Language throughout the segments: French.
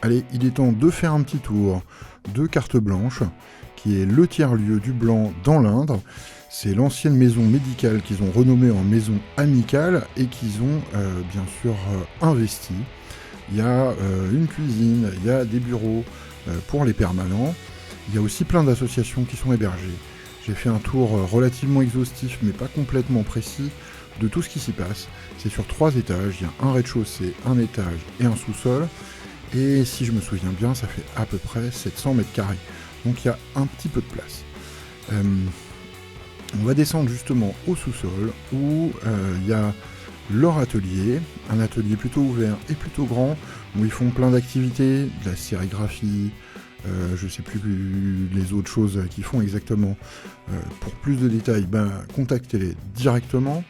Allez, il est temps de faire un petit tour de Carte Blanche, qui est le tiers-lieu du Blanc dans l'Indre. C'est l'ancienne maison médicale qu'ils ont renommée en maison amicale et qu'ils ont bien sûr investi. Il y a une cuisine, il y a des bureaux pour les permanents. Il y a aussi plein d'associations qui sont hébergées. J'ai fait un tour relativement exhaustif, mais pas complètement précis, de tout ce qui s'y passe. C'est sur 3 étages, il y a un rez-de-chaussée, un étage et un sous-sol. Et si je me souviens bien, ça fait à peu près 700 mètres carrés. Donc il y a un petit peu de place. On va descendre justement au sous-sol où il y a leur atelier, un atelier plutôt ouvert et plutôt grand, où ils font plein d'activités, de la sérigraphie, je ne sais plus les autres choses qu'ils font exactement. Pour plus de détails, contactez-les directement.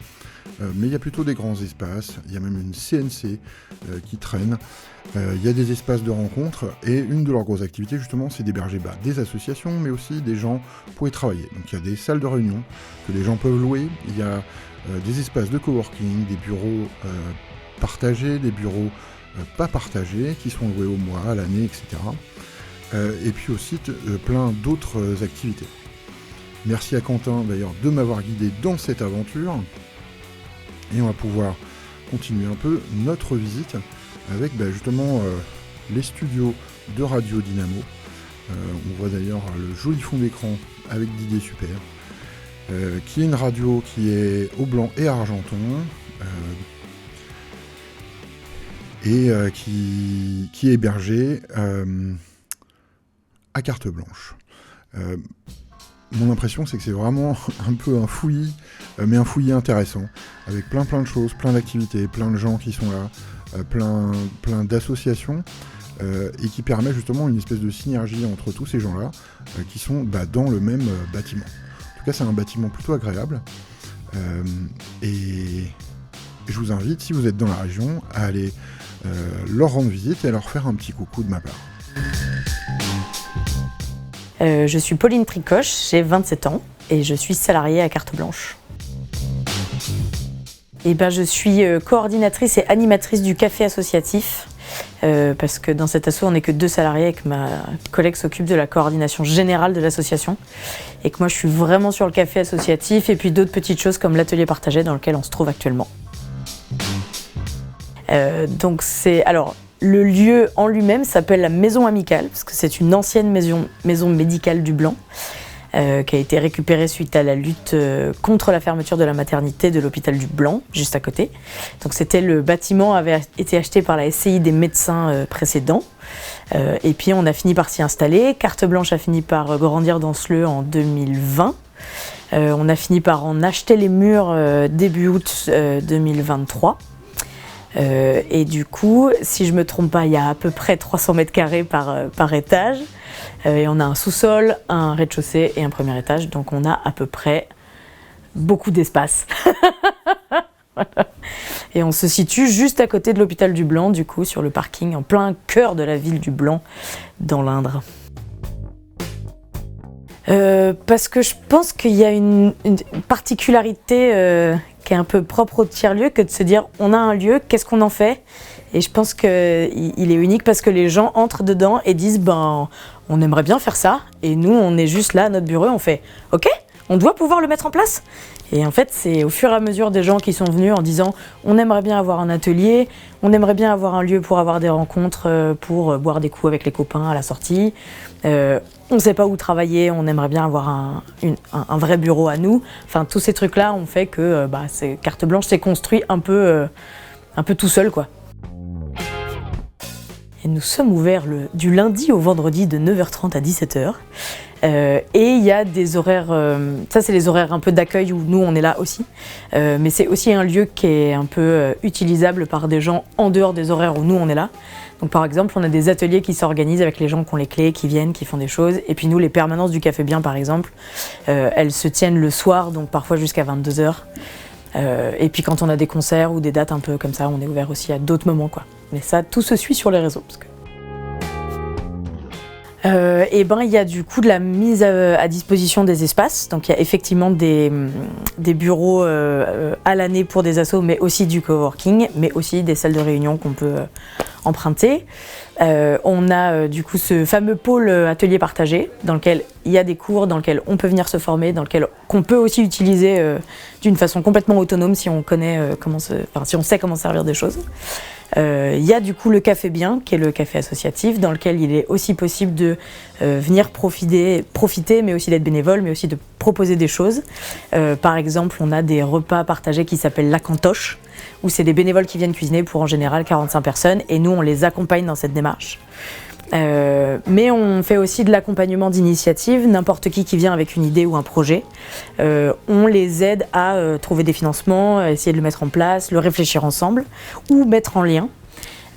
Mais il y a plutôt des grands espaces, il y a même une CNC qui traîne, il y a des espaces de rencontres, et une de leurs grosses activités justement c'est d'héberger des associations, mais aussi des gens pour y travailler. Donc il y a des salles de réunion que les gens peuvent louer, il y a des espaces de coworking, des bureaux partagés, des bureaux pas partagés, qui sont loués au mois, à l'année, etc. Et puis aussi plein d'autres activités. Merci à Quentin d'ailleurs de m'avoir guidé dans cette aventure. Et on va pouvoir continuer un peu notre visite avec justement les studios de Radio Dynamo. On voit d'ailleurs le joli fond d'écran avec Didier Super, qui est une radio qui est au blanc et argenton, et qui est hébergée à Carte Blanche. Mon impression, c'est que c'est vraiment un peu un fouillis, mais un fouillis intéressant, avec plein de choses, plein d'activités, plein de gens qui sont là, plein d'associations, et qui permet justement une espèce de synergie entre tous ces gens-là, qui sont dans le même bâtiment. En tout cas, c'est un bâtiment plutôt agréable, et je vous invite, si vous êtes dans la région, à aller leur rendre visite et à leur faire un petit coucou de ma part. Je suis Pauline Tricoche, j'ai 27 ans et je suis salariée à Carte Blanche. Je suis coordinatrice et animatrice du café associatif parce que dans cet asso on n'est que 2 salariés et que ma collègue s'occupe de la coordination générale de l'association et que moi je suis vraiment sur le café associatif et puis d'autres petites choses comme l'atelier partagé dans lequel on se trouve actuellement. Le lieu en lui-même s'appelle la Maison Amicale, parce que c'est une ancienne maison médicale du Blanc, qui a été récupérée suite à la lutte contre la fermeture de la maternité de l'hôpital du Blanc, juste à côté. Donc le bâtiment avait été acheté par la SCI des médecins précédents, et puis on a fini par s'y installer. Carte Blanche a fini par grandir dans ce lieu en 2020. On a fini par en acheter les murs début août 2023. Et du coup, si je me trompe pas, il y a à peu près 300 mètres carrés par étage. Et on a un sous-sol, un rez-de-chaussée et un premier étage. Donc on a à peu près beaucoup d'espace. Voilà. Et on se situe juste à côté de l'hôpital du Blanc, du coup, sur le parking, en plein cœur de la ville du Blanc, dans l'Indre. Parce que je pense qu'il y a une particularité qui est un peu propre au tiers-lieu, que de se dire on a un lieu, qu'est-ce qu'on en fait ? Et je pense qu'il est unique parce que les gens entrent dedans et disent on aimerait bien faire ça, et nous on est juste là à notre bureau, on fait ok, on doit pouvoir le mettre en place. Et en fait c'est au fur et à mesure des gens qui sont venus en disant on aimerait bien avoir un atelier, on aimerait bien avoir un lieu pour avoir des rencontres, pour boire des coups avec les copains à la sortie, on ne sait pas où travailler, on aimerait bien avoir un vrai bureau à nous. Enfin, tous ces trucs-là ont fait que Carte Blanche s'est construit un peu tout seul, quoi. Et nous sommes ouverts du lundi au vendredi de 9h30 à 17h. Et il y a des horaires, ça c'est les horaires un peu d'accueil où nous on est là aussi. Mais c'est aussi un lieu qui est un peu utilisable par des gens en dehors des horaires où nous on est là. Donc par exemple, on a des ateliers qui s'organisent avec les gens qui ont les clés, qui viennent, qui font des choses. Et puis nous, les permanences du Café Bien, par exemple, elles se tiennent le soir, donc parfois jusqu'à 22h. Et puis quand on a des concerts ou des dates un peu comme ça, on est ouvert aussi à d'autres moments, quoi. Mais ça, tout se suit sur les réseaux. Et ben il y a du coup de la mise à disposition des espaces. Donc il y a effectivement des bureaux à l'année pour des assos, mais aussi du coworking, mais aussi des salles de réunion qu'on peut emprunter. On a du coup ce fameux pôle atelier partagé dans lequel il y a des cours, dans lequel on peut venir se former, dans lequel qu'on peut aussi utiliser d'une façon complètement autonome si on connaît si on sait comment servir des choses. Il y a du coup le Café Bien, qui est le café associatif, dans lequel il est aussi possible de venir profiter, mais aussi d'être bénévole, mais aussi de proposer des choses. Par exemple, on a des repas partagés qui s'appellent la cantoche, où c'est des bénévoles qui viennent cuisiner pour en général 45 personnes, et nous on les accompagne dans cette démarche. Mais on fait aussi de l'accompagnement d'initiative, n'importe qui vient avec une idée ou un projet. On les aide à trouver des financements, à essayer de le mettre en place, le réfléchir ensemble ou mettre en lien.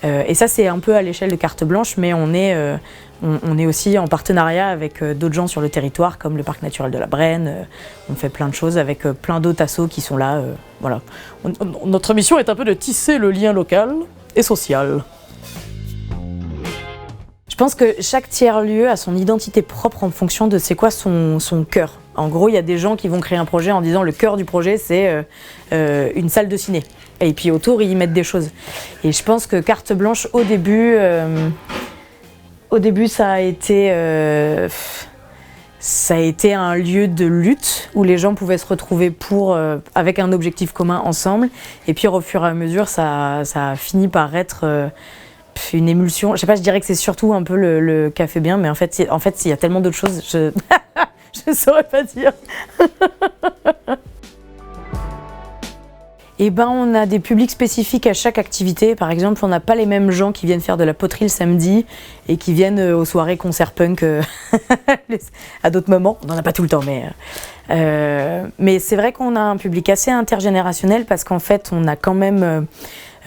Et ça c'est un peu à l'échelle de carte blanche, mais on est aussi en partenariat avec d'autres gens sur le territoire, comme le parc naturel de la Brenne. On fait plein de choses avec plein d'autres assos qui sont là. Voilà. Notre mission est un peu de tisser le lien local et social. Je pense que chaque tiers-lieu a son identité propre en fonction de c'est quoi son cœur. En gros, il y a des gens qui vont créer un projet en disant le cœur du projet, c'est une salle de ciné. Et puis autour, ils y mettent des choses. Et je pense que Carte Blanche, au début ça a été un lieu de lutte où les gens pouvaient se retrouver avec un objectif commun ensemble. Et puis au fur et à mesure, ça a fini par être une émulsion. Je sais pas, je dirais que c'est surtout un peu le Café Bien, mais en fait, il y a tellement d'autres choses, je saurais pas dire. Et ben, on a des publics spécifiques à chaque activité. Par exemple, on n'a pas les mêmes gens qui viennent faire de la poterie le samedi et qui viennent aux soirées concert punk à d'autres moments. On n'en a pas tout le temps, mais c'est vrai qu'on a un public assez intergénérationnel parce qu'en fait, on a quand même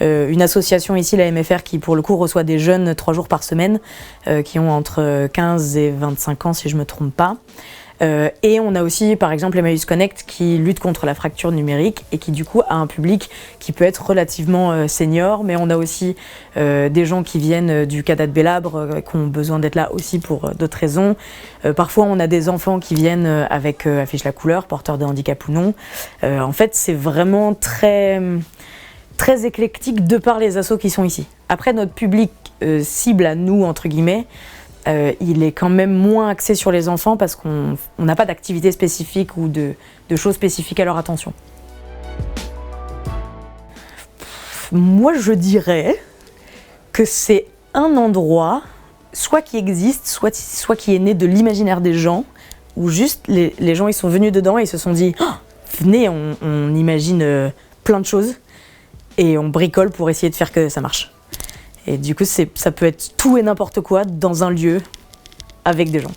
une association ici, la MFR, qui pour le coup reçoit des jeunes 3 jours par semaine, qui ont entre 15 et 25 ans si je ne me trompe pas. Et on a aussi par exemple Emmaüs Connect qui lutte contre la fracture numérique et qui du coup a un public qui peut être relativement senior, mais on a aussi des gens qui viennent du Cadat de Bélabre qui ont besoin d'être là aussi pour d'autres raisons. Parfois on a des enfants qui viennent avec Affiche la couleur, porteurs de handicap ou non. En fait c'est vraiment très éclectique de par les assos qui sont ici. Après notre public cible à nous entre guillemets, il est quand même moins axé sur les enfants parce qu'on n'a pas d'activité spécifique ou de choses spécifiques à leur attention. Moi, je dirais que c'est un endroit, soit qui existe, soit qui est né de l'imaginaire des gens, où juste les gens ils sont venus dedans et ils se sont dit oh, « Venez, on imagine plein de choses et on bricole pour essayer de faire que ça marche ». Et du coup, ça peut être tout et n'importe quoi dans un lieu avec des gens.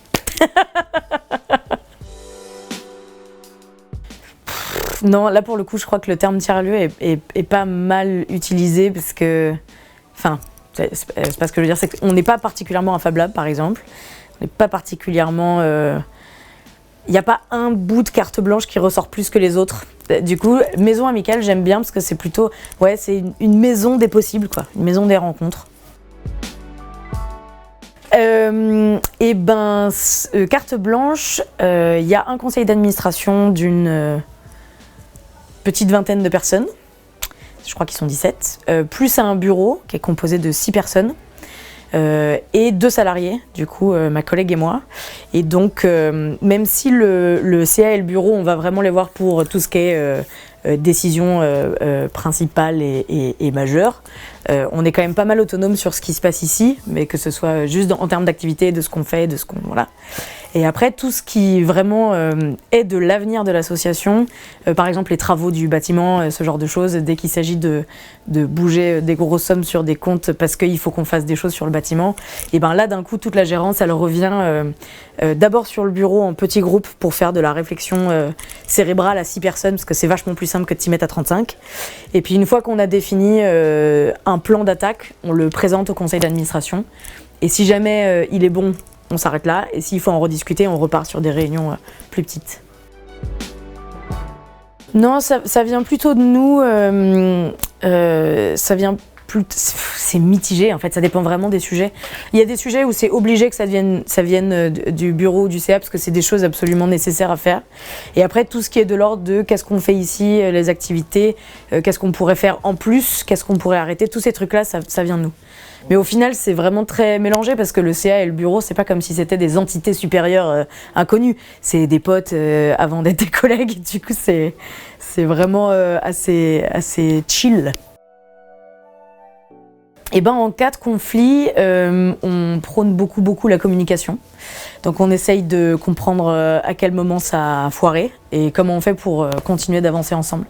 Non, là pour le coup, je crois que le terme tiers-lieu est pas mal utilisé parce que... Enfin, c'est pas ce que je veux dire, c'est qu'on n'est pas particulièrement un Fab Lab, par exemple. On n'est pas particulièrement... Il n'y a pas un bout de carte blanche qui ressort plus que les autres. Du coup, maison amicale, j'aime bien parce que c'est plutôt... Ouais, c'est une maison des possibles, quoi. Une maison des rencontres. Et ben, carte blanche, il y a un conseil d'administration d'une petite vingtaine de personnes. Je crois qu'ils sont 17. Plus un bureau qui est composé de 6 personnes. Et 2 salariés, du coup, ma collègue et moi. Et donc, même si le CA et le bureau, on va vraiment les voir pour tout ce qui est décision principale et majeure, on est quand même pas mal autonome sur ce qui se passe ici, mais que ce soit juste en termes d'activité, de ce qu'on fait, de ce qu'on... Voilà. Et après, tout ce qui vraiment est de l'avenir de l'association, par exemple les travaux du bâtiment, ce genre de choses, dès qu'il s'agit de bouger des grosses sommes sur des comptes parce qu'il faut qu'on fasse des choses sur le bâtiment, et ben là, d'un coup, toute la gérance, elle revient d'abord sur le bureau en petits groupes pour faire de la réflexion cérébrale à 6 personnes, parce que c'est vachement plus simple que de s'y mettre à 35. Et puis une fois qu'on a défini un plan d'attaque, on le présente au conseil d'administration. Et si jamais il est bon, on s'arrête là, et s'il faut en rediscuter, on repart sur des réunions plus petites. Non, ça vient plutôt de nous, ça vient c'est mitigé en fait, ça dépend vraiment des sujets. Il y a des sujets où c'est obligé que ça vienne du bureau ou du CA parce que c'est des choses absolument nécessaires à faire. Et après tout ce qui est de l'ordre de qu'est-ce qu'on fait ici, les activités, qu'est-ce qu'on pourrait faire en plus, qu'est-ce qu'on pourrait arrêter, tous ces trucs-là, ça vient de nous. Mais au final, c'est vraiment très mélangé parce que le CA et le bureau, c'est pas comme si c'était des entités supérieures inconnues. C'est des potes avant d'être des collègues. Du coup, c'est vraiment assez chill. Et ben, en cas de conflit, on prône beaucoup la communication. Donc on essaye de comprendre à quel moment ça a foiré et comment on fait pour continuer d'avancer ensemble.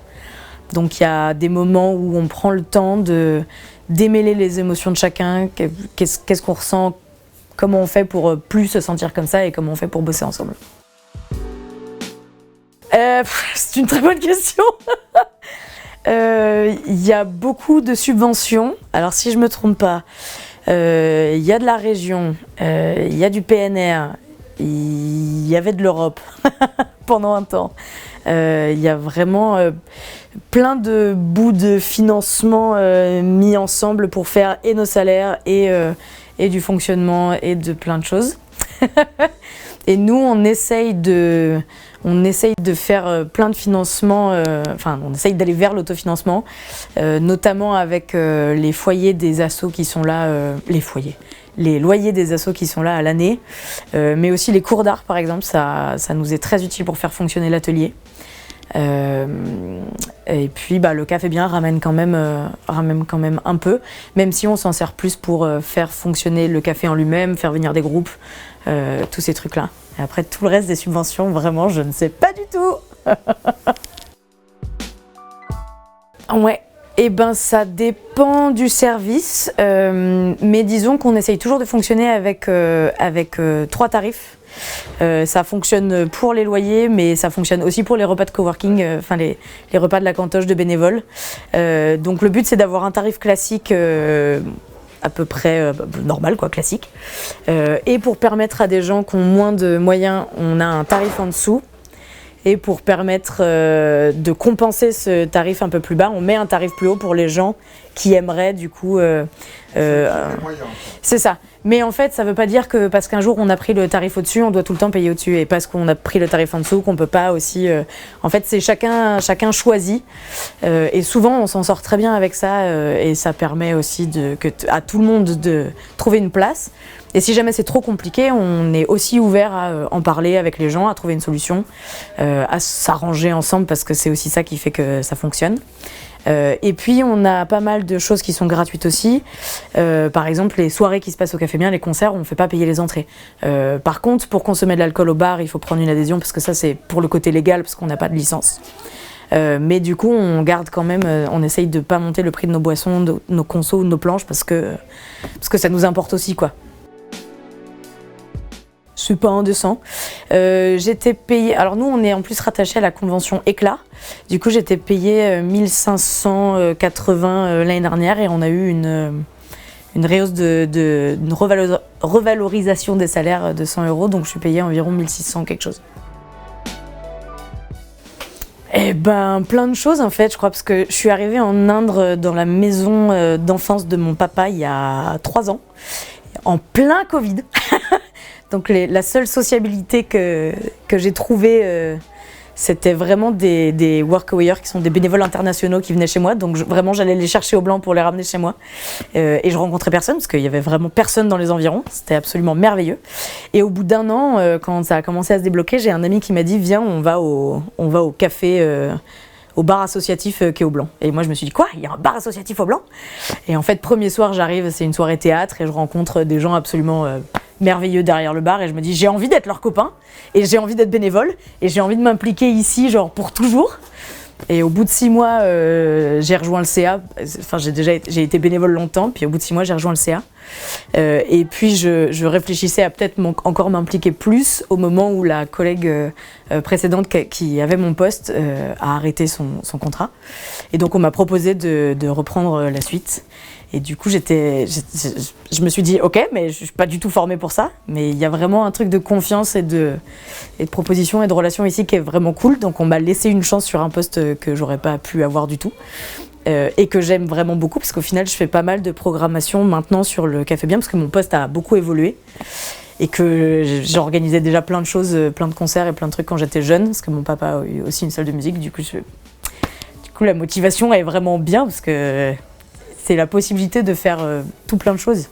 Donc il y a des moments où on prend le temps de démêler les émotions de chacun, qu'est-ce qu'on ressent, comment on fait pour plus se sentir comme ça et comment on fait pour bosser ensemble. C'est une très bonne question. Y a beaucoup de subventions. Alors si je me trompe pas, il y a de la région, il y a du PNR, il y avait de l'Europe pendant un temps. Il y a vraiment plein de bouts de financement mis ensemble pour faire et nos salaires et du fonctionnement et de plein de choses. Et nous, on essaye de faire plein de financements, on essaye d'aller vers l'autofinancement, notamment avec les foyers des assos qui sont là, les loyers des assos qui sont là à l'année, mais aussi les cours d'art par exemple, ça nous est très utile pour faire fonctionner l'atelier. Et puis le café bien ramène quand même un peu, même si on s'en sert plus pour faire fonctionner le café en lui-même, faire venir des groupes, tous ces trucs-là. Et après tout le reste des subventions, vraiment je ne sais pas du tout. Ouais. Eh ben ça dépend du service, mais disons qu'on essaye toujours de fonctionner avec 3 tarifs. Ça fonctionne pour les loyers, mais ça fonctionne aussi pour les repas de coworking, les repas de la cantoche de bénévoles. Donc le but c'est d'avoir un tarif classique à peu près normal, classique. Et pour permettre à des gens qui ont moins de moyens, on a un tarif en dessous. Et pour permettre de compenser ce tarif un peu plus bas, on met un tarif plus haut pour les gens qui aimeraient du coup... c'est ça. Mais en fait, ça ne veut pas dire que parce qu'un jour on a pris le tarif au-dessus, on doit tout le temps payer au-dessus. Et parce qu'on a pris le tarif en dessous, qu'on ne peut pas aussi... En fait, c'est chacun choisit. Et souvent, on s'en sort très bien avec ça. Et ça permet aussi à tout le monde de trouver une place. Et si jamais c'est trop compliqué, on est aussi ouvert à en parler avec les gens, à trouver une solution, à s'arranger ensemble parce que c'est aussi ça qui fait que ça fonctionne. Et puis on a pas mal de choses qui sont gratuites aussi. Par exemple, les soirées qui se passent au Café Bien, les concerts, on ne fait pas payer les entrées. Par contre, pour consommer de l'alcool au bar, il faut prendre une adhésion parce que ça c'est pour le côté légal parce qu'on n'a pas de licence. Mais du coup, on garde quand même, on essaye de pas monter le prix de nos boissons, de nos consos, de nos planches parce que ça nous importe aussi quoi. C'est pas indécent. J'étais payée. Alors nous, on est en plus rattaché à la convention Éclat. Du coup, j'étais payée 1580 l'année dernière et on a eu une rehausse une revalorisation des salaires de 100 €. Donc je suis payée environ 1600 quelque chose. Eh ben, plein de choses en fait, je crois, parce que je suis arrivée en Indre dans la maison d'enfance de mon papa il y a 3 ans, en plein Covid. Donc la seule sociabilité que j'ai trouvée, c'était vraiment des workawayers qui sont des bénévoles internationaux qui venaient chez moi. Donc vraiment, j'allais les chercher au blanc pour les ramener chez moi. Et je rencontrais personne parce qu'il y avait vraiment personne dans les environs. C'était absolument merveilleux. Et au bout d'1 an, quand ça a commencé à se débloquer, j'ai un ami qui m'a dit « Viens, on va au café... au bar associatif qui est au Blanc. » Et moi, je me suis dit, quoi, il y a un bar associatif au Blanc ? Et en fait, premier soir, j'arrive, c'est une soirée théâtre et je rencontre des gens absolument merveilleux derrière le bar et je me dis, j'ai envie d'être leur copain et j'ai envie d'être bénévole et j'ai envie de m'impliquer ici, genre pour toujours. Et au bout de 6 mois, j'ai rejoint le CA. Enfin, j'ai été bénévole longtemps, puis au bout de 6 mois, j'ai rejoint le CA. Et puis, je réfléchissais à peut-être encore m'impliquer plus au moment où la collègue précédente qui avait mon poste a arrêté son contrat. Et donc, on m'a proposé de reprendre la suite. Et du coup, je me suis dit, ok, mais je suis pas du tout formée pour ça. Mais il y a vraiment un truc de confiance et de proposition et de relation ici qui est vraiment cool. Donc, on m'a laissé une chance sur un poste que j'aurais pas pu avoir du tout. et que j'aime vraiment beaucoup, parce qu'au final, je fais pas mal de programmation maintenant sur le Café Bien, parce que mon poste a beaucoup évolué. Et que j'organisais déjà plein de choses, plein de concerts et plein de trucs quand j'étais jeune, parce que mon papa a eu aussi une salle de musique. Du coup, la motivation est vraiment bien, parce que c'est la possibilité de faire tout plein de choses.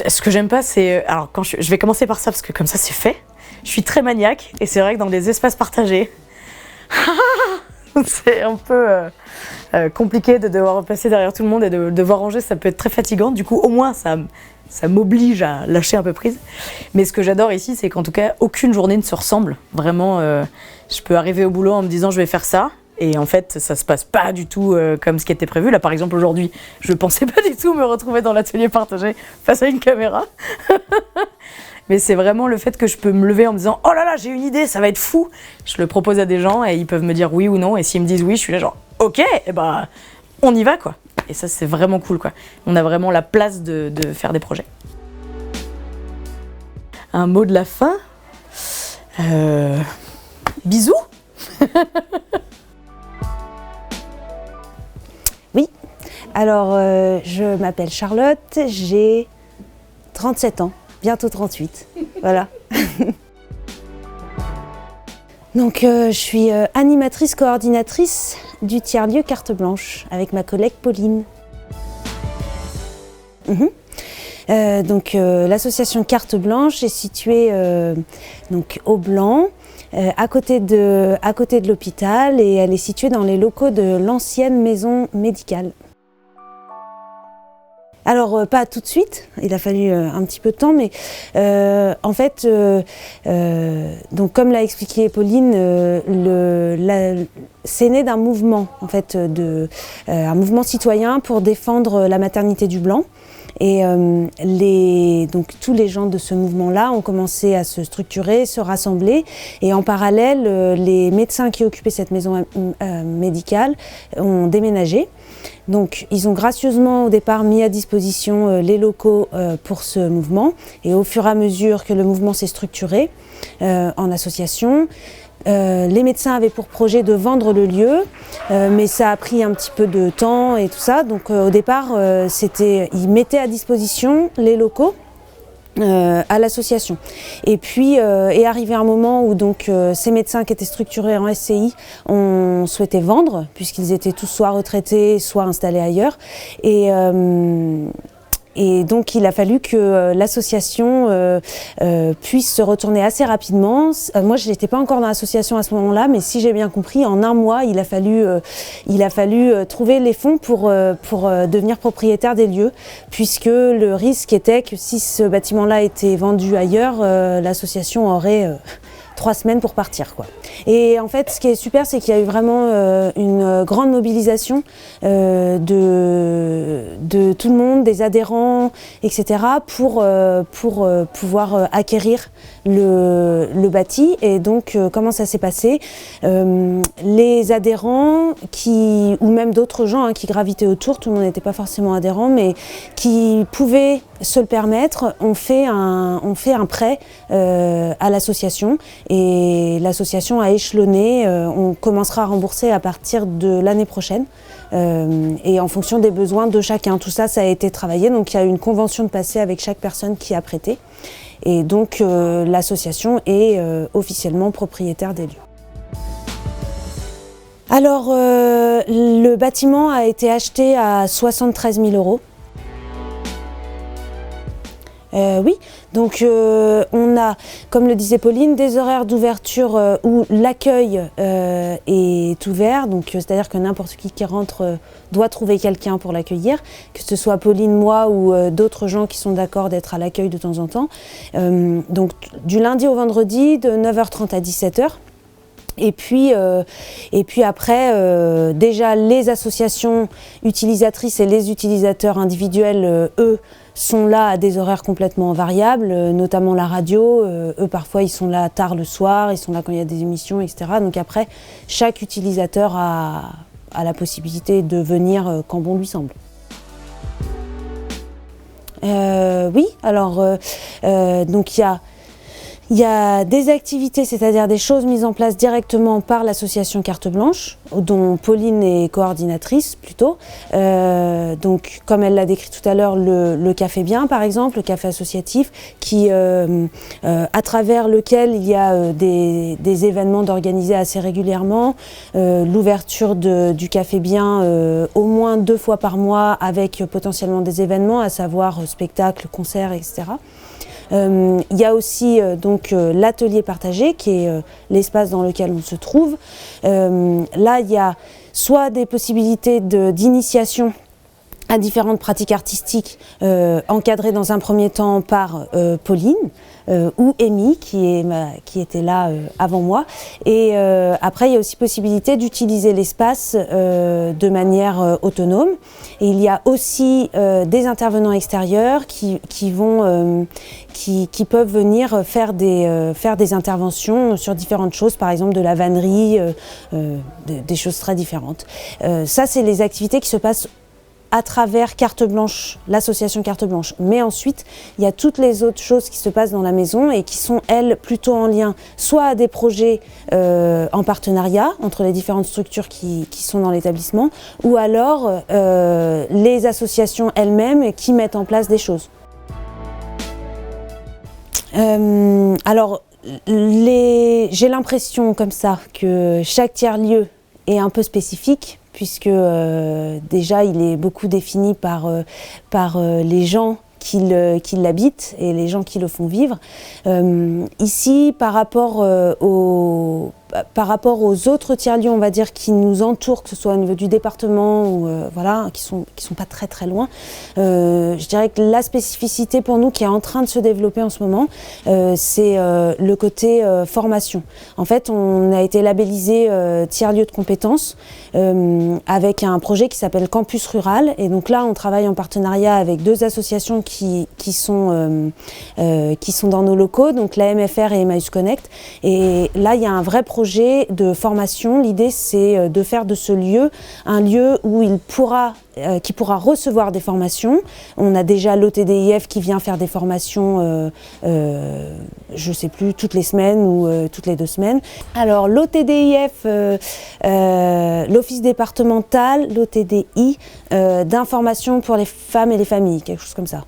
Ce que j'aime pas, c'est... Alors, je vais commencer par ça, parce que comme ça, c'est fait. Je suis très maniaque, et c'est vrai que dans les espaces partagés, c'est un peu compliqué de devoir passer derrière tout le monde et de devoir ranger, ça peut être très fatigant. Du coup, au moins, ça m'oblige à lâcher un peu prise. Mais ce que j'adore ici, c'est qu'en tout cas, aucune journée ne se ressemble. Vraiment, je peux arriver au boulot en me disant je vais faire ça. Et en fait, ça se passe pas du tout comme ce qui était prévu. Là, par exemple, aujourd'hui, je pensais pas du tout me retrouver dans l'atelier partagé face à une caméra. Mais c'est vraiment le fait que je peux me lever en me disant « Oh là là, j'ai une idée, ça va être fou !» Je le propose à des gens et ils peuvent me dire oui ou non. Et s'ils me disent oui, je suis là genre « Ok, eh ben, on y va quoi !» Et ça, c'est vraiment cool quoi. On a vraiment la place de faire des projets. Un mot de la fin. Bisous. Oui, alors je m'appelle Charlotte, j'ai 37 ans, bientôt 38, voilà. Donc je suis animatrice coordinatrice du tiers-lieu Carte Blanche avec ma collègue Pauline. L'association Carte Blanche est située donc au Blanc, à côté de l'hôpital, et elle est située dans les locaux de l'ancienne maison médicale. Alors pas tout de suite, il a fallu un petit peu de temps, mais en fait, donc comme l'a expliqué Pauline, c'est né d'un mouvement, en fait, un mouvement citoyen pour défendre la maternité du Blanc. Et donc tous les gens de ce mouvement-là ont commencé à se structurer, se rassembler, et en parallèle, les médecins qui occupaient cette maison médicale ont déménagé. Donc ils ont gracieusement au départ mis à disposition les locaux pour ce mouvement, et au fur et à mesure que le mouvement s'est structuré en association, les médecins avaient pour projet de vendre le lieu, mais ça a pris un petit peu de temps et tout ça. Donc au départ, ils mettaient à disposition les locaux à l'association. Et puis est arrivé un moment où donc ces médecins qui étaient structurés en SCI ont souhaité vendre, puisqu'ils étaient tous soit retraités, soit installés ailleurs. Et donc il a fallu que l'association puisse se retourner assez rapidement. Moi je n'étais pas encore dans l'association à ce moment-là, mais si j'ai bien compris, en un mois il a fallu trouver les fonds pour devenir propriétaire des lieux, puisque le risque était que si ce bâtiment-là était vendu ailleurs, l'association aurait 3 semaines pour partir, quoi. Et en fait, ce qui est super, c'est qu'il y a eu vraiment une grande mobilisation de tout le monde, des adhérents, etc., pour pouvoir acquérir le bâti. Et donc, comment ça s'est passé? Les adhérents, ou même d'autres gens qui gravitaient autour, tout le monde n'était pas forcément adhérent, mais qui pouvaient se le permettre, ont fait un prêt à l'association. Et l'association a échelonné, on commencera à rembourser à partir de l'année prochaine, et en fonction des besoins de chacun. Tout ça, ça a été travaillé, donc il y a eu une convention de passé avec chaque personne qui a prêté. Et donc l'association est officiellement propriétaire des lieux. Alors le bâtiment a été acheté à 73 000 €. Oui, donc on a, comme le disait Pauline, des horaires d'ouverture où l'accueil est ouvert, donc c'est-à-dire que n'importe qui rentre doit trouver quelqu'un pour l'accueillir, que ce soit Pauline, moi ou d'autres gens qui sont d'accord d'être à l'accueil de temps en temps. Donc du lundi au vendredi, de 9h30 à 17h. Et puis après, déjà les associations utilisatrices et les utilisateurs individuels, eux, sont là à des horaires complètement variables, notamment la radio. Eux, parfois, ils sont là tard le soir, ils sont là quand il y a des émissions, etc. Donc après, chaque utilisateur a la possibilité de venir quand bon lui semble. Oui, alors donc il Il y a des activités, c'est-à-dire des choses mises en place directement par l'association Carte Blanche, dont Pauline est coordinatrice plutôt. Donc, comme elle l'a décrit tout à l'heure, le Café Bien, par exemple, le café associatif, à travers lequel il y a des événements d'organiser assez régulièrement. L'ouverture du Café Bien au moins 2 fois par mois, avec potentiellement des événements, à savoir spectacles, concerts, etc. Il y a aussi l'atelier partagé qui est l'espace dans lequel on se trouve. Là, il y a soit des possibilités d'initiation à différentes pratiques artistiques encadrées dans un premier temps par Pauline ou Amy qui était là avant moi. Et après, il y a aussi possibilité d'utiliser l'espace de manière autonome. Et il y a aussi des intervenants extérieurs qui peuvent venir faire des interventions sur différentes choses, par exemple de la vannerie, des choses très différentes. Ça, c'est les activités qui se passent à travers Carte Blanche, l'association Carte Blanche. Mais ensuite, il y a toutes les autres choses qui se passent dans la maison et qui sont, elles, plutôt en lien soit à des projets en partenariat entre les différentes structures qui sont dans l'établissement, ou alors les associations elles-mêmes qui mettent en place des choses. Alors, j'ai l'impression comme ça que chaque tiers-lieu est un peu spécifique, puisque déjà il est beaucoup défini par les gens qui l'habitent et les gens qui le font vivre. Ici, par rapport aux autres tiers-lieux, on va dire, qui nous entourent, que ce soit au niveau du département ou qui sont pas très très loin, je dirais que la spécificité pour nous qui est en train de se développer en ce moment, c'est le côté formation. En fait, on a été labellisé tiers-lieu de compétences avec un projet qui s'appelle Campus Rural, et donc là on travaille en partenariat avec 2 associations qui sont dans nos locaux, donc la MFR et Emmaüs Connect, et là il y a un vrai projet de formation. L'idée, c'est de faire de ce lieu un lieu où qui pourra recevoir des formations. On a déjà l'OTDIF qui vient faire des formations, je ne sais plus, toutes les semaines ou toutes les 2 semaines. Alors l'OTDIF, l'Office départemental, l'OTDI, d'information pour les femmes et les familles, quelque chose comme ça.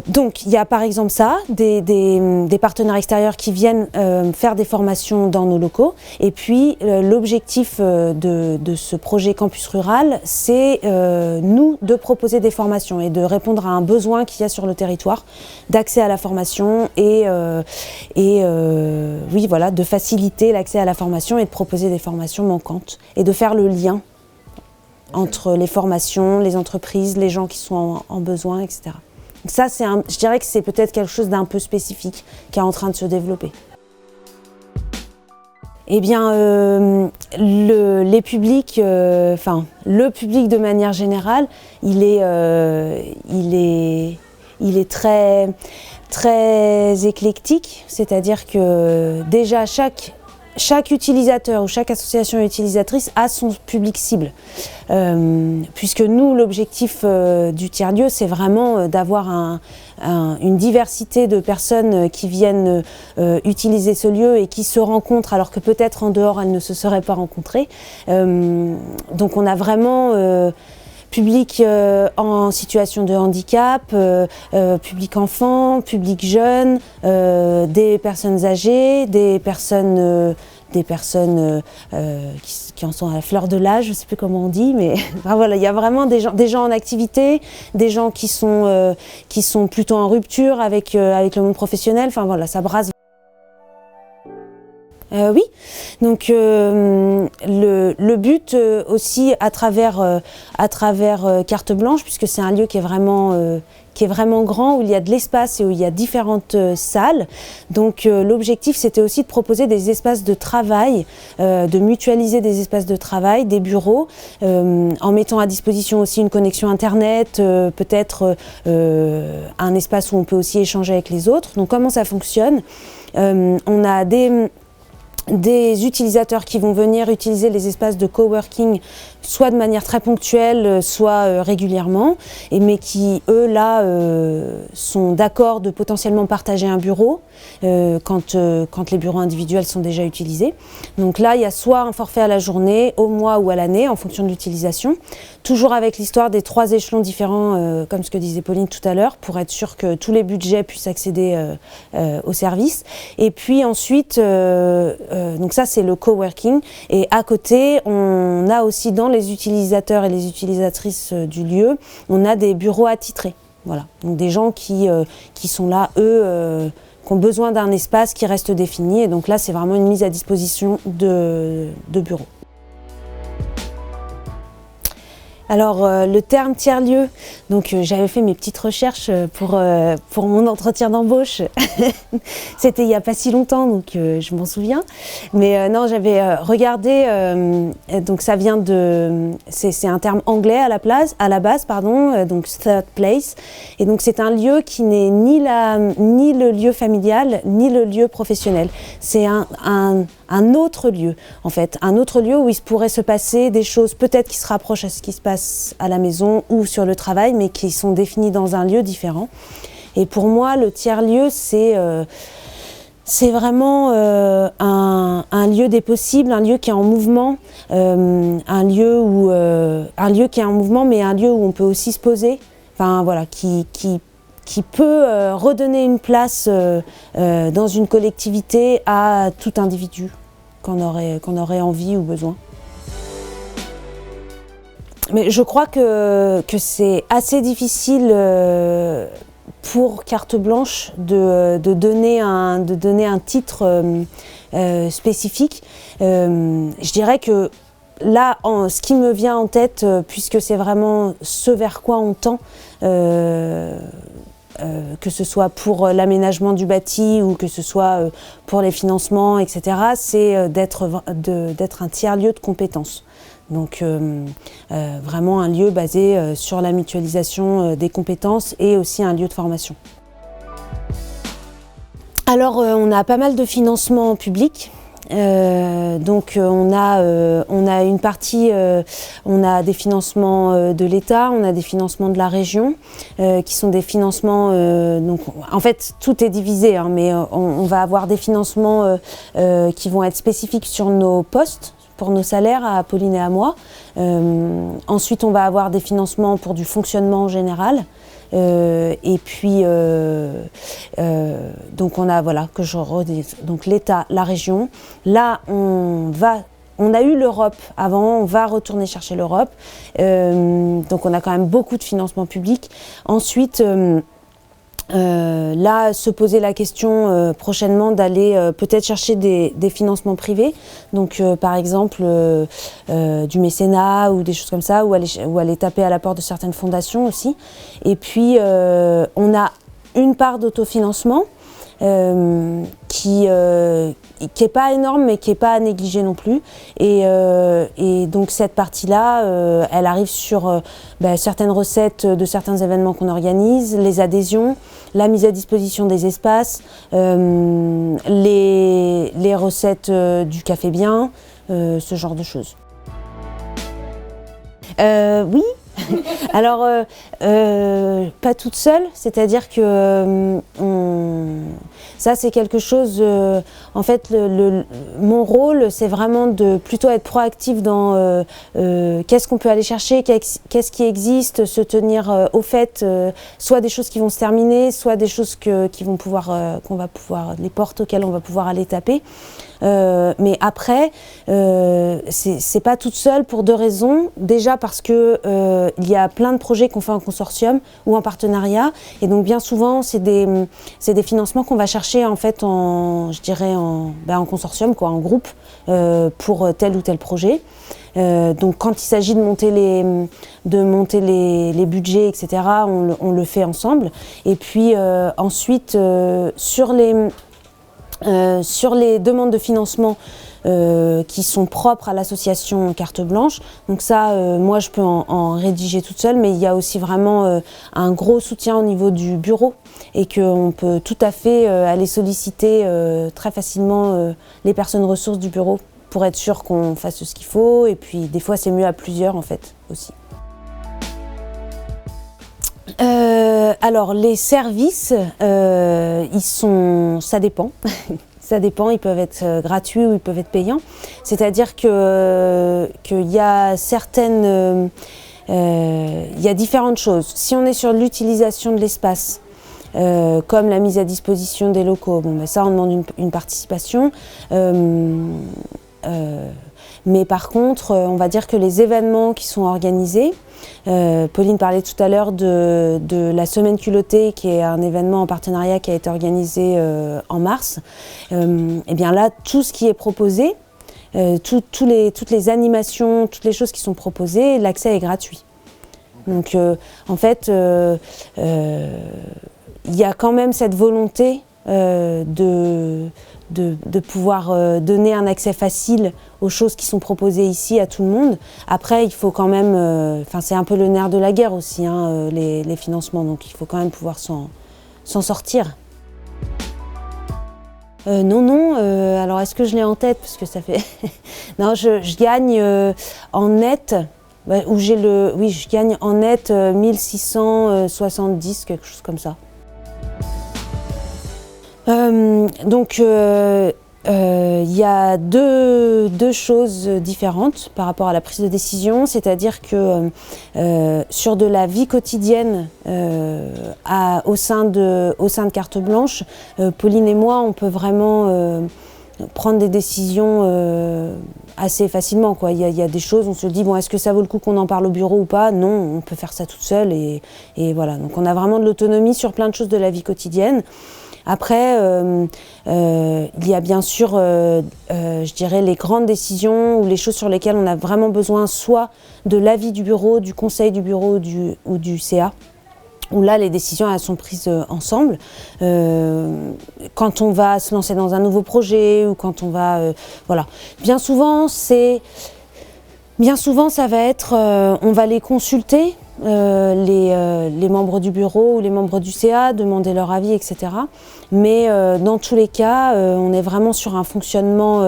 Donc il y a par exemple ça, des partenaires extérieurs qui viennent faire des formations dans nos locaux, et puis l'objectif de ce projet Campus Rural, c'est nous de proposer des formations et de répondre à un besoin qu'il y a sur le territoire d'accès à la formation de faciliter l'accès à la formation et de proposer des formations manquantes et de faire le lien entre les formations, les entreprises, les gens qui sont en besoin, etc. Donc ça, je dirais que c'est peut-être quelque chose d'un peu spécifique qui est en train de se développer. Eh bien, le public de manière générale, il est très, très éclectique, c'est-à-dire que déjà chaque utilisateur ou chaque association utilisatrice a son public cible. Puisque nous, l'objectif du tiers-lieu, c'est vraiment d'avoir une diversité de personnes qui viennent utiliser ce lieu et qui se rencontrent alors que peut-être en dehors elles ne se seraient pas rencontrées. Donc on a vraiment public en situation de handicap, public enfant, public jeune, des personnes âgées, des personnes qui en sont à la fleur de l'âge, je ne sais plus comment on dit, mais voilà, il y a vraiment des gens en activité, des gens qui sont plutôt en rupture avec le monde professionnel, enfin voilà, ça brasse. Oui, donc le but aussi à travers Carte Blanche, puisque c'est un lieu qui est vraiment grand, où il y a de l'espace et où il y a différentes salles. Donc l'objectif, c'était aussi de proposer des espaces de travail, de mutualiser des espaces de travail, des bureaux, en mettant à disposition aussi une connexion internet, peut-être un espace où on peut aussi échanger avec les autres. Donc comment ça fonctionne ? On a des utilisateurs qui vont venir utiliser les espaces de coworking soit de manière très ponctuelle, soit régulièrement, mais qui, eux, là, sont d'accord de potentiellement partager un bureau quand les bureaux individuels sont déjà utilisés. Donc là, il y a soit un forfait à la journée, au mois ou à l'année, en fonction de l'utilisation, toujours avec l'histoire des 3 échelons différents, comme ce que disait Pauline tout à l'heure, pour être sûr que tous les budgets puissent accéder au service. Et puis ensuite, donc ça c'est le coworking, et à côté, on a aussi dans les utilisateurs et les utilisatrices du lieu, on a des bureaux attitrés. Voilà, donc des gens qui sont là, eux, qui ont besoin d'un espace qui reste défini, et donc là c'est vraiment une mise à disposition de bureaux. Alors le terme tiers-lieu, donc j'avais fait mes petites recherches pour mon entretien d'embauche. C'était il n'y a pas si longtemps, donc je m'en souviens. Mais non, j'avais regardé, donc ça vient de... C'est un terme anglais à la base, donc third place. Et donc c'est un lieu qui n'est ni le lieu familial, ni le lieu professionnel. C'est un autre lieu, en fait. Un autre lieu où il pourrait se passer des choses peut-être qui se rapprochent à ce qui se passe à la maison ou sur le travail, mais qui sont définis dans un lieu différent. Et pour moi, le tiers-lieu, c'est vraiment un lieu des possibles, un lieu qui est en mouvement, un lieu qui est en mouvement, mais un lieu où on peut aussi se poser, enfin voilà, qui peut redonner une place dans une collectivité à tout individu qu'on aurait envie ou besoin. Mais je crois que c'est assez difficile pour carte blanche de donner un titre spécifique. Je dirais que là, ce qui me vient en tête, puisque c'est vraiment ce vers quoi on tend, que ce soit pour l'aménagement du bâti ou que ce soit pour les financements, etc., c'est d'être un tiers-lieu de compétences. Donc vraiment un lieu basé sur la mutualisation des compétences et aussi un lieu de formation. Alors on a pas mal de financements publics. Donc on a une partie, on a des financements de l'État, on a des financements de la région, qui sont des financements, donc en fait tout est divisé, hein, mais on va avoir des financements qui vont être spécifiques sur nos postes, pour nos salaires à Pauline et à moi. Ensuite on va avoir des financements pour du fonctionnement en général. Et puis donc on a, voilà, que je redise, donc l'État, la région. Là on a eu l'Europe avant, on va retourner chercher l'Europe. Donc on a quand même beaucoup de financements publics. Ensuite là, se poser la question prochainement d'aller peut-être chercher des financements privés, donc par exemple du mécénat ou des choses comme ça, ou aller taper à la porte de certaines fondations aussi. Et puis on a une part d'autofinancement qui est pas énorme mais qui est pas à négliger non plus, et donc cette partie-là elle arrive sur certaines recettes de certains événements qu'on organise, les adhésions, la mise à disposition des espaces, les recettes du café bien, ce genre de choses. Oui. Alors, pas toute seule, c'est-à-dire que ça c'est quelque chose, en fait mon rôle c'est vraiment de plutôt être proactive dans qu'est-ce qu'on peut aller chercher, qu'est-ce qui existe, se tenir au fait, soit des choses qui vont se terminer, soit des choses les portes auxquelles on va pouvoir aller taper. Mais après, c'est pas toute seule pour 2 raisons. Déjà parce que il y a plein de projets qu'on fait en consortium ou en partenariat, et donc bien souvent c'est des financements qu'on va chercher en fait en consortium, quoi, en groupe, pour tel ou tel projet. Donc quand il s'agit de monter les budgets, etc., on le fait ensemble. Et puis ensuite sur les demandes de financement qui sont propres à l'association Carte Blanche, donc ça, moi je peux en rédiger toute seule, mais il y a aussi vraiment un gros soutien au niveau du bureau, et qu'on peut tout à fait aller solliciter très facilement les personnes ressources du bureau pour être sûr qu'on fasse ce qu'il faut. Et puis des fois c'est mieux à plusieurs en fait aussi. Alors les services, ça dépend. Ça dépend, ils peuvent être gratuits ou ils peuvent être payants. C'est-à-dire qu'il y a il y a différentes choses. Si on est sur l'utilisation de l'espace, comme la mise à disposition des locaux, ça on demande une participation. Mais par contre, on va dire que les événements qui sont organisés, Pauline parlait tout à l'heure de la Semaine culottée, qui est un événement en partenariat qui a été organisé en mars. Et bien là, tout ce qui est proposé, toutes les animations, toutes les choses qui sont proposées, l'accès est gratuit. Donc en fait, il y a quand même cette volonté de pouvoir donner un accès facile aux choses qui sont proposées ici à tout le monde. Après, il faut quand même, c'est un peu le nerf de la guerre aussi, les financements, donc il faut quand même pouvoir s'en sortir. Non, alors est-ce que je l'ai en tête, parce que ça fait... Non, je gagne en net, je gagne en net 1670, quelque chose comme ça. Donc il y a deux choses différentes par rapport à la prise de décision, c'est-à-dire que sur de la vie quotidienne au sein de Carte Blanche, Pauline et moi, on peut vraiment prendre des décisions assez facilement, quoi. Il y a des choses, on se dit, bon, est-ce que ça vaut le coup qu'on en parle au bureau ou pas? Non, on peut faire ça toute seule et voilà. Donc on a vraiment de l'autonomie sur plein de choses de la vie quotidienne. Après, il y a bien sûr, je dirais, les grandes décisions ou les choses sur lesquelles on a vraiment besoin soit de l'avis du bureau, du conseil du bureau ou du CA, où là, les décisions elles sont prises ensemble. Quand on va se lancer dans un nouveau projet ou quand on va... voilà. Bien souvent, ça va être... on va les consulter, les membres du bureau ou les membres du CA, demander leur avis, etc. Mais dans tous les cas, on est vraiment sur un fonctionnement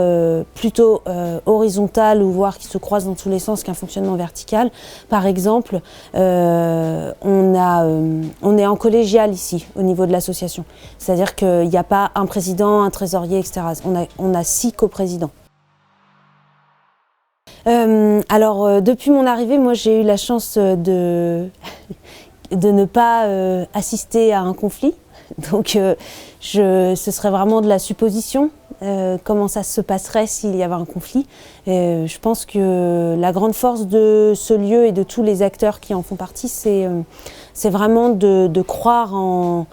plutôt horizontal ou voire qui se croise dans tous les sens qu'un fonctionnement vertical. Par exemple, on est en collégial ici au niveau de l'association. C'est-à-dire qu'il n'y a pas un président, un trésorier, etc. On a 6 coprésidents. Alors, depuis mon arrivée, moi j'ai eu la chance de ne pas assister à un conflit. Donc ce serait vraiment de la supposition, comment ça se passerait s'il y avait un conflit. Je pense que la grande force de ce lieu et de tous les acteurs qui en font partie, c'est vraiment de croire en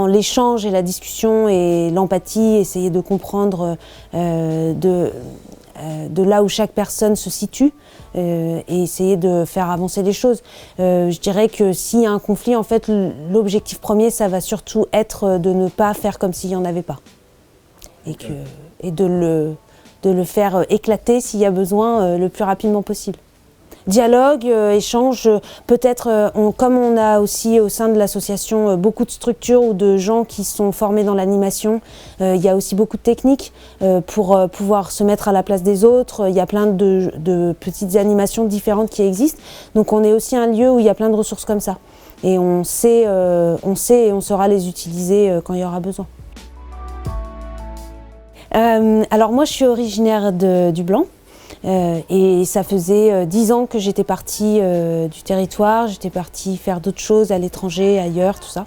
l'échange et la discussion et l'empathie, essayer de comprendre de là où chaque personne se situe et essayer de faire avancer les choses. Je dirais que s'il y a un conflit, en fait, l'objectif premier, ça va surtout être de ne pas faire comme s'il n'y en avait pas. Et de le faire éclater s'il y a besoin le plus rapidement possible. Dialogue, échange, peut-être, comme on a aussi au sein de l'association beaucoup de structures ou de gens qui sont formés dans l'animation, il y a aussi beaucoup de techniques pour pouvoir se mettre à la place des autres. Il y a plein de petites animations différentes qui existent. Donc on est aussi un lieu où il y a plein de ressources comme ça. Et on sait et on saura les utiliser quand il y aura besoin. Alors moi je suis originaire du Blanc. Et ça faisait 10 ans que j'étais partie du territoire, j'étais partie faire d'autres choses à l'étranger, ailleurs, tout ça.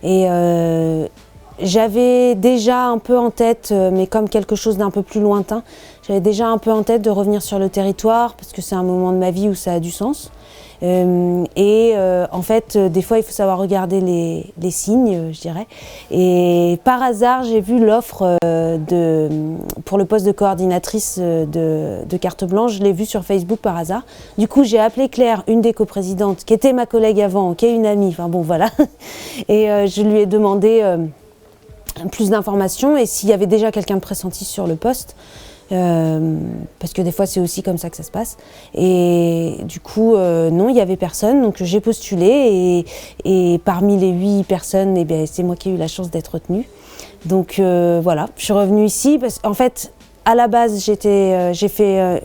Et j'avais déjà un peu en tête, mais comme quelque chose d'un peu plus lointain, j'avais déjà un peu en tête de revenir sur le territoire parce que c'est un moment de ma vie où ça a du sens. En fait, des fois, il faut savoir regarder les signes, je dirais. Et par hasard, j'ai vu l'offre pour le poste de coordinatrice de Carte Blanche. Je l'ai vue sur Facebook par hasard. Du coup, j'ai appelé Claire, une des coprésidentes, qui était ma collègue avant, qui est une amie. Enfin bon, voilà. Et je lui ai demandé plus d'informations et s'il y avait déjà quelqu'un de pressenti sur le poste. Parce que des fois c'est aussi comme ça que ça se passe et du coup non, il n'y avait personne, donc j'ai postulé et parmi les 8 personnes, eh bien, c'est moi qui ai eu la chance d'être retenue. Donc voilà, je suis revenue ici parce qu'en fait à la base, j'ai fait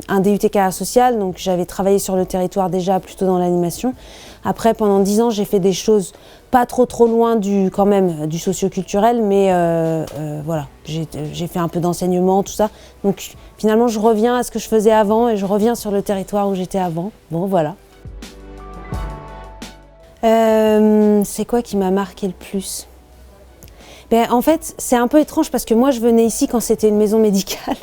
un DUT carrière sociale, donc j'avais travaillé sur le territoire déjà plutôt dans l'animation. Après, pendant 10 ans, j'ai fait des choses pas trop loin quand même du socio-culturel, mais voilà, j'ai fait un peu d'enseignement, tout ça. Donc finalement, je reviens à ce que je faisais avant et je reviens sur le territoire où j'étais avant. Bon, voilà. C'est quoi qui m'a marqué le plus ? Ben, en fait, c'est un peu étrange parce que moi, je venais ici quand c'était une maison médicale.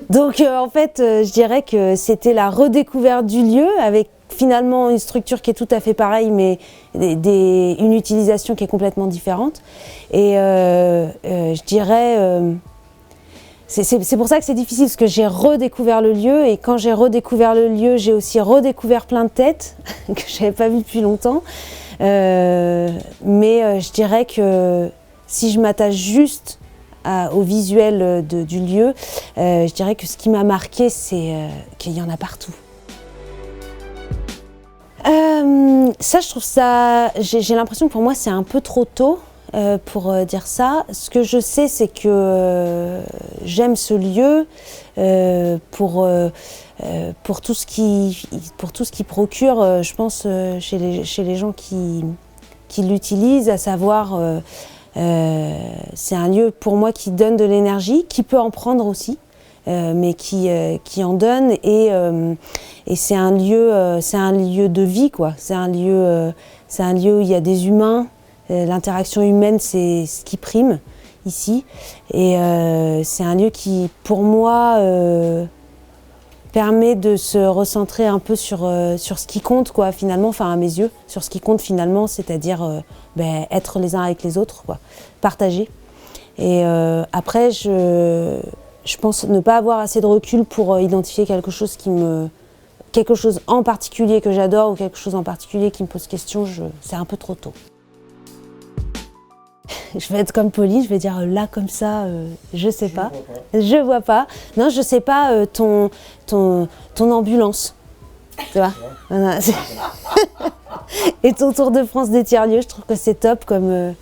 Donc, en fait, je dirais que c'était la redécouverte du lieu avec finalement une structure qui est tout à fait pareille, mais une utilisation qui est complètement différente. Et je dirais... c'est pour ça que c'est difficile, parce que j'ai redécouvert le lieu, et quand j'ai redécouvert le lieu, j'ai aussi redécouvert plein de têtes que je n'avais pas vues depuis longtemps. Mais je dirais que si je m'attache juste au visuel du lieu, je dirais que ce qui m'a marqué, c'est qu'il y en a partout. Ça, je trouve ça... J'ai l'impression que pour moi, c'est un peu trop tôt pour dire ça. Ce que je sais, c'est que j'aime ce lieu pour tout ce qui procure, je pense, chez les gens qui l'utilisent, à savoir... c'est un lieu pour moi qui donne de l'énergie, qui peut en prendre aussi, mais qui en donne, et c'est un lieu de vie, quoi. C'est un lieu où il y a des humains, l'interaction humaine, c'est ce qui prime ici, et c'est un lieu qui, pour moi, permet de se recentrer un peu sur ce qui compte, quoi, finalement, enfin à mes yeux, sur ce qui compte finalement, c'est-à-dire être les uns avec les autres, quoi, partager. Et après, je pense ne pas avoir assez de recul pour identifier quelque chose en particulier que j'adore ou quelque chose en particulier qui me pose question. C'est un peu trop tôt. Je vais être comme Polly, je vais dire là comme ça, je sais pas. Je vois pas. Non, je sais pas ton ambulance. Tu vois. Voilà. Et ton Tour de France des tiers-lieux, je trouve que c'est top comme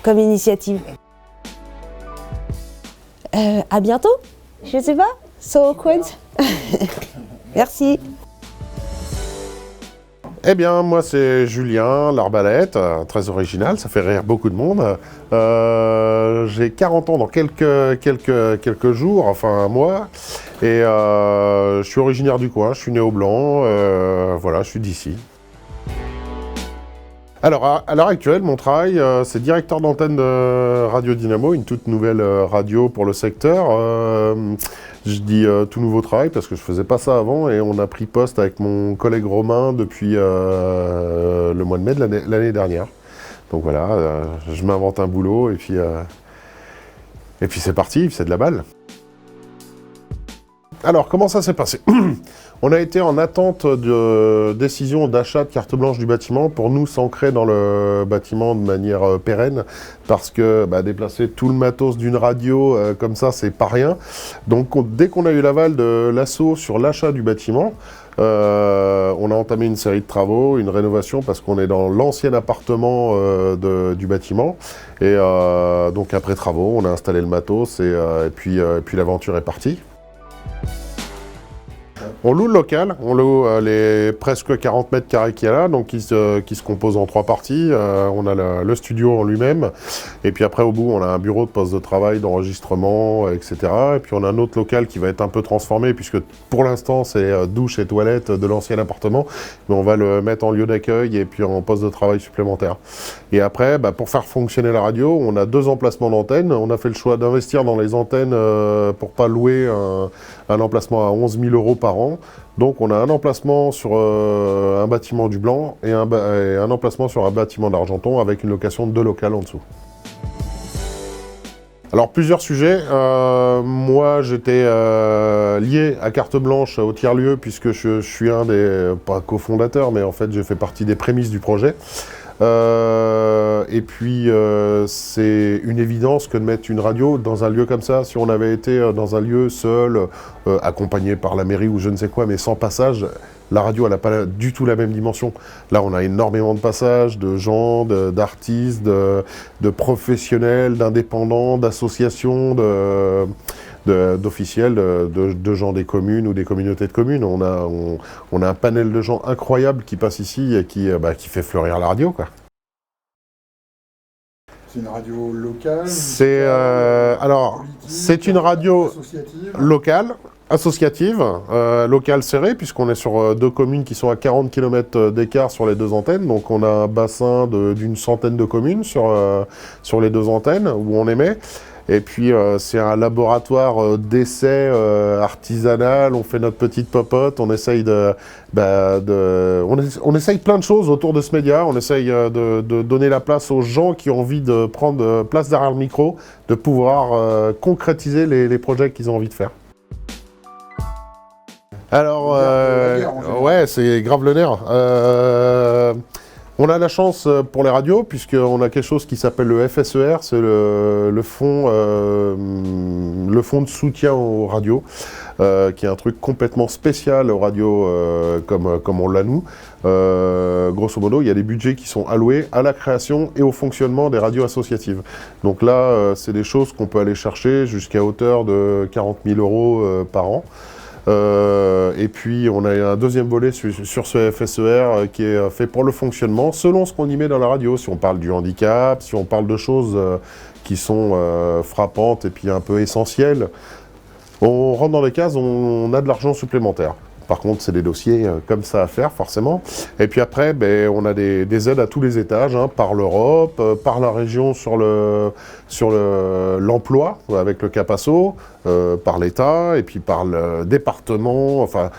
initiative. À bientôt. Je sais pas. So awkward. Merci. Eh bien, moi, c'est Julien L'Arbalète, très original, ça fait rire beaucoup de monde. J'ai 40 ans dans quelques jours, enfin un mois, et je suis originaire du coin, je suis né au Blanc, voilà, je suis d'ici. Alors, à l'heure actuelle, mon travail, c'est directeur d'antenne de Radio Dynamo, une toute nouvelle radio pour le secteur. Je dis tout nouveau travail parce que je faisais pas ça avant, et on a pris poste avec mon collègue Romain depuis le mois de mai de l'année dernière. Donc voilà, je m'invente un boulot et puis c'est parti, c'est de la balle. Alors, comment ça s'est passé ? On a été en attente de décision d'achat de carte blanche du bâtiment pour nous s'ancrer dans le bâtiment de manière pérenne, parce que déplacer tout le matos d'une radio comme ça, c'est pas rien. Donc dès qu'on a eu l'aval de l'assaut sur l'achat du bâtiment, on a entamé une série de travaux, une rénovation, parce qu'on est dans l'ancien appartement du bâtiment. Et donc après travaux, on a installé le matos et puis l'aventure est partie. On loue le local, on loue les presque 40 mètres carrés qu'il y a là, donc qui se composent en 3 parties. On a le studio en lui-même, et puis après au bout on a un bureau de poste de travail, d'enregistrement, etc. Et puis on a un autre local qui va être un peu transformé, puisque pour l'instant c'est douche et toilette de l'ancien appartement, mais on va le mettre en lieu d'accueil et puis en poste de travail supplémentaire. Et après, pour faire fonctionner la radio, on a 2 emplacements d'antennes. On a fait le choix d'investir dans les antennes pour pas louer un emplacement à 11 000 € par an. Donc on a un emplacement sur un bâtiment du Blanc et un emplacement sur un bâtiment d'Argenton, avec une location de 2 locales en dessous. Alors plusieurs sujets. Moi j'étais lié à Carte Blanche au tiers-lieu, puisque je suis un des, pas cofondateurs, mais en fait j'ai fait partie des prémices du projet. Et puis, c'est une évidence que de mettre une radio dans un lieu comme ça. Si on avait été dans un lieu seul, accompagné par la mairie ou je ne sais quoi, mais sans passage, la radio, elle n'a pas du tout la même dimension. Là, on a énormément de passages, de gens, d'artistes, de professionnels, d'indépendants, d'associations, d'officiels, de gens des communes ou des communautés de communes. On a un panel de gens incroyables qui passent ici et qui fait fleurir la radio, quoi. C'est une radio locale. C'est une radio locale, associative, locale serrée, puisqu'on est sur 2 communes qui sont à 40 km d'écart sur les 2 antennes. Donc on a un bassin d'une centaine de communes sur les 2 antennes où on émet. Et puis c'est un laboratoire d'essai artisanal, on fait notre petite popote, on essaye on essaye plein de choses autour de ce média, on essaye de donner la place aux gens qui ont envie de prendre place derrière le micro, de pouvoir concrétiser les projets qu'ils ont envie de faire. Alors, ouais, c'est grave le nerf. On a la chance pour les radios, puisqu'on a quelque chose qui s'appelle le FSER, c'est le fonds de soutien aux radios, qui est un truc complètement spécial aux radios comme on l'a nous. Grosso modo, il y a des budgets qui sont alloués à la création et au fonctionnement des radios associatives. Donc là, c'est des choses qu'on peut aller chercher jusqu'à hauteur de 40 000 € par an. Et puis on a un deuxième volet sur ce FSER qui est fait pour le fonctionnement selon ce qu'on y met dans la radio. Si on parle du handicap, si on parle de choses qui sont frappantes et puis un peu essentielles, on rentre dans les cases, on a de l'argent supplémentaire. Par contre, c'est des dossiers comme ça à faire, forcément. Et puis après, on a des aides à tous les étages, par l'Europe, par la région sur l'emploi, avec le CAPASO, par l'État, et puis par le département, enfin...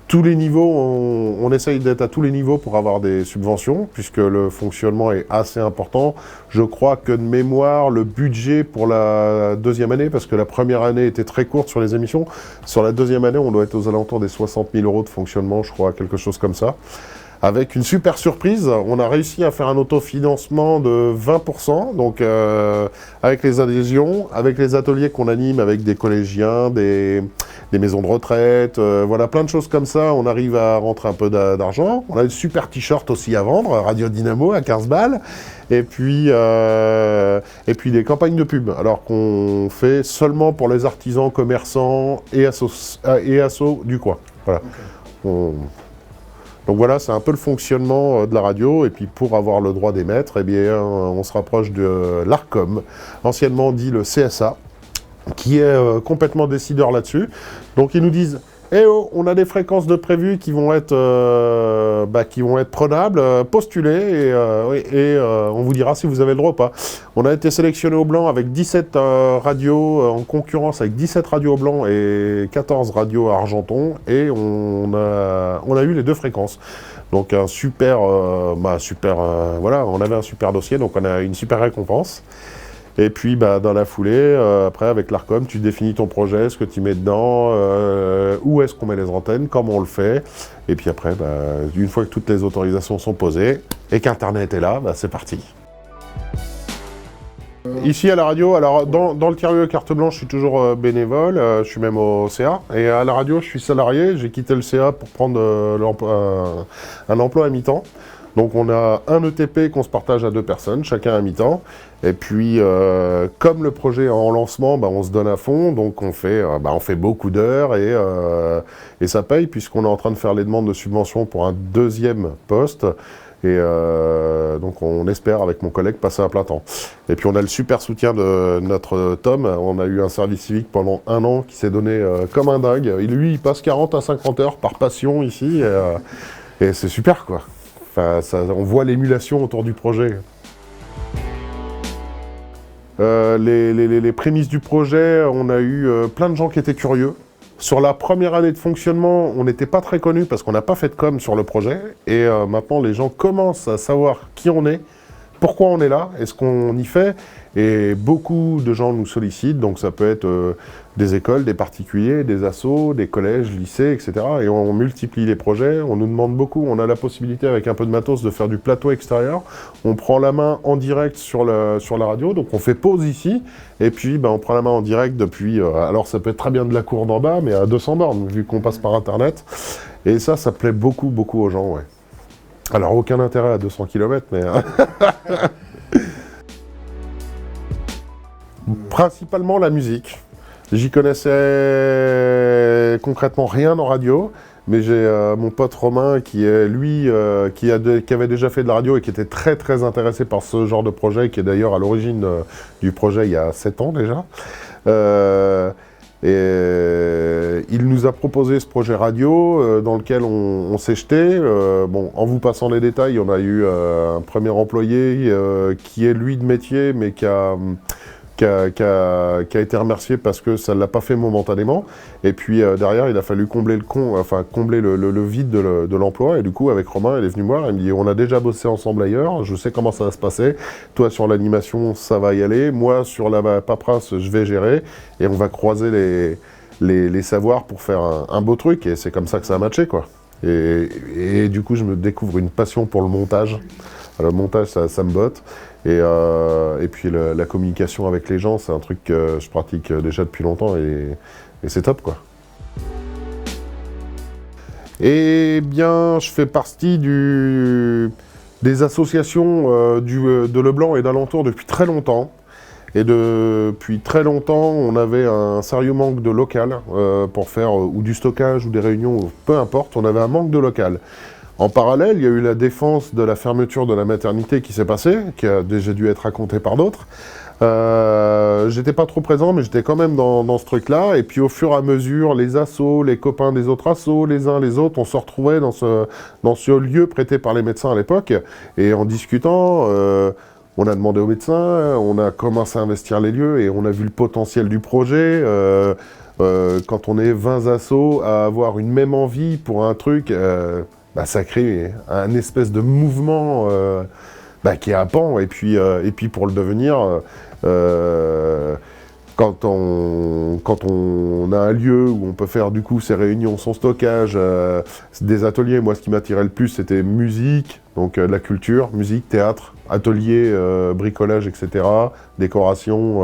Tous les niveaux, on essaye d'être à tous les niveaux pour avoir des subventions, puisque le fonctionnement est assez important. Je crois que de mémoire, le budget pour la 2e année, parce que la première année était très courte sur les émissions, sur la 2e année, on doit être aux alentours des 60 000 € de fonctionnement, je crois, quelque chose comme ça. Avec une super surprise, on a réussi à faire un autofinancement de 20%, donc avec les adhésions, avec les ateliers qu'on anime avec des collégiens, des maisons de retraite, voilà, plein de choses comme ça, on arrive à rentrer un peu d'argent. On a une super t-shirt aussi à vendre, Radio Dynamo à 15 balles, et puis des campagnes de pub, alors qu'on fait seulement pour les artisans, commerçants et assos du coin. Voilà. Okay. Donc voilà, c'est un peu le fonctionnement de la radio, et puis pour avoir le droit d'émettre, on se rapproche de l'ARCOM, anciennement dit le CSA, qui est complètement décideur là-dessus. Donc ils nous disent « Eh oh, on a des fréquences de prévues qui vont être prenables, postulez, et on vous dira si vous avez le droit ou pas. » On a été sélectionné au blanc avec 17 radios, en concurrence avec 17 radios au blanc et 14 radios à Argenton, et on a eu les 2 fréquences. Donc un voilà, on avait un super dossier, donc on a une super récompense. Et puis, dans la foulée, après, avec l'ARCOM, tu définis ton projet, ce que tu mets dedans, où est-ce qu'on met les antennes, comment on le fait. Et puis après, une fois que toutes les autorisations sont posées et qu'Internet est là, c'est parti. Ici, à la radio, alors dans le tiers-lieu carte blanche, je suis toujours bénévole, je suis même au CA. Et à la radio, je suis salarié, j'ai quitté le CA pour prendre un emploi à mi-temps. Donc on a un ETP qu'on se partage à 2 personnes, chacun à mi-temps. Et puis, comme le projet est en lancement, on se donne à fond, donc on fait beaucoup d'heures et ça paye, puisqu'on est en train de faire les demandes de subventions pour un 2e poste. Et donc on espère, avec mon collègue, passer à plein temps. Et puis on a le super soutien de notre Tom. On a eu un service civique pendant 1 an qui s'est donné comme un dingue. Lui, il passe 40 à 50 heures par passion ici, et c'est super, quoi. Enfin, on voit l'émulation autour du projet. Les prémices du projet, on a eu plein de gens qui étaient curieux. Sur la première année de fonctionnement, on n'était pas très connus parce qu'on n'a pas fait de com sur le projet. Et maintenant, les gens commencent à savoir qui on est, pourquoi on est là et ce qu'on y fait. Et beaucoup de gens nous sollicitent, donc ça peut être des écoles, des particuliers, des assos, des collèges, lycées, etc. Et on multiplie les projets, on nous demande beaucoup, on a la possibilité avec un peu de matos de faire du plateau extérieur, on prend la main en direct sur la radio, donc on fait pause ici, et puis on prend la main en direct depuis, alors ça peut être très bien de la cour d'en bas, mais à 200 bornes, vu qu'on passe par Internet, et ça plaît beaucoup, beaucoup aux gens, ouais. Alors aucun intérêt à 200 km, mais... Principalement la musique. J'y connaissais concrètement rien en radio, mais j'ai mon pote Romain qui est lui, qui avait déjà fait de la radio et qui était très très intéressé par ce genre de projet, qui est d'ailleurs à l'origine du projet il y a 7 ans déjà. Et il nous a proposé ce projet radio dans lequel on s'est jeté. Bon, en vous passant les détails, on a eu un premier employé qui est lui de métier, mais qui a été remercié parce que ça ne l'a pas fait momentanément. Et puis derrière, il a fallu combler le vide de l'emploi. Et du coup, avec Romain, il est venu me voir, il me dit « On a déjà bossé ensemble ailleurs, je sais comment ça va se passer. Toi, sur l'animation, ça va y aller. Moi, sur la paperasse, je vais gérer. Et on va croiser les savoirs pour faire un beau truc. » Et c'est comme ça que ça a matché, quoi. Et du coup, je me découvre une passion pour le montage. Le montage, ça me botte. Et puis la communication avec les gens, c'est un truc que je pratique déjà depuis longtemps et c'est top, quoi. Eh bien, je fais partie des associations de Leblanc et d'alentour depuis très longtemps. Et depuis très longtemps, on avait un sérieux manque de local pour faire ou du stockage ou des réunions, peu importe, on avait un manque de local. En parallèle, il y a eu la défense de la fermeture de la maternité qui s'est passée, qui a déjà dû être racontée par d'autres. J'étais pas trop présent, mais j'étais quand même dans ce truc-là. Et puis au fur et à mesure, les assos, les copains des autres assos, les uns les autres, on se retrouvait dans ce lieu prêté par les médecins à l'époque. Et en discutant, on a demandé aux médecins, on a commencé à investir les lieux et on a vu le potentiel du projet. Quand on est 20 assos à avoir une même envie pour un truc... ça crée un espèce de mouvement qui est à pan. Et puis pour le devenir, quand on a un lieu où on peut faire du coup ces réunions, son stockage, des ateliers, moi ce qui m'attirait le plus c'était musique, donc la culture, musique, théâtre, atelier, bricolage, etc., décoration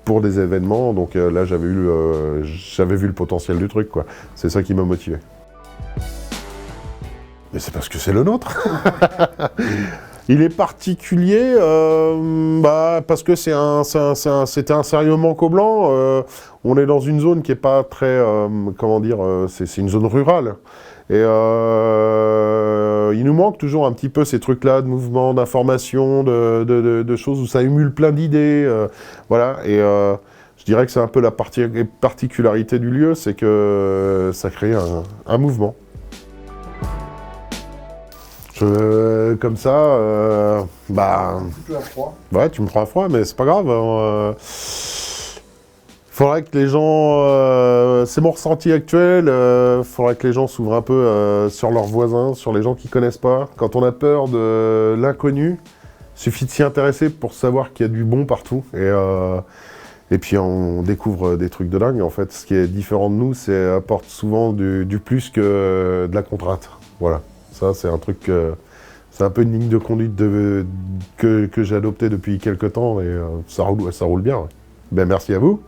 pour des événements. Donc là j'avais vu le potentiel du truc, quoi. C'est ça qui m'a motivé. Mais c'est parce que c'est le nôtre. Il est particulier parce que c'était un sérieux manque au blanc. On est dans une zone qui n'est pas très... c'est une zone rurale. Et il nous manque toujours un petit peu ces trucs-là de mouvements, d'informations, de choses où ça émule plein d'idées. Voilà. Et je dirais que c'est un peu la particularité du lieu, c'est que ça crée un mouvement. Comme ça, Un petit peu à froid. Ouais, tu me prends à froid, mais c'est pas grave. Faudrait que les gens... c'est mon ressenti actuel. Faudrait que les gens s'ouvrent un peu sur leurs voisins, sur les gens qui connaissent pas. Quand on a peur de l'inconnu, suffit de s'y intéresser pour savoir qu'il y a du bon partout. Et puis on découvre des trucs de dingue. En fait, ce qui est différent de nous, c'est apporte souvent du plus que de la contrainte. Voilà. Ça, c'est un truc, c'est un peu une ligne de conduite que j'ai adoptée depuis quelques temps et ça roule bien. Ouais. Ben, merci à vous.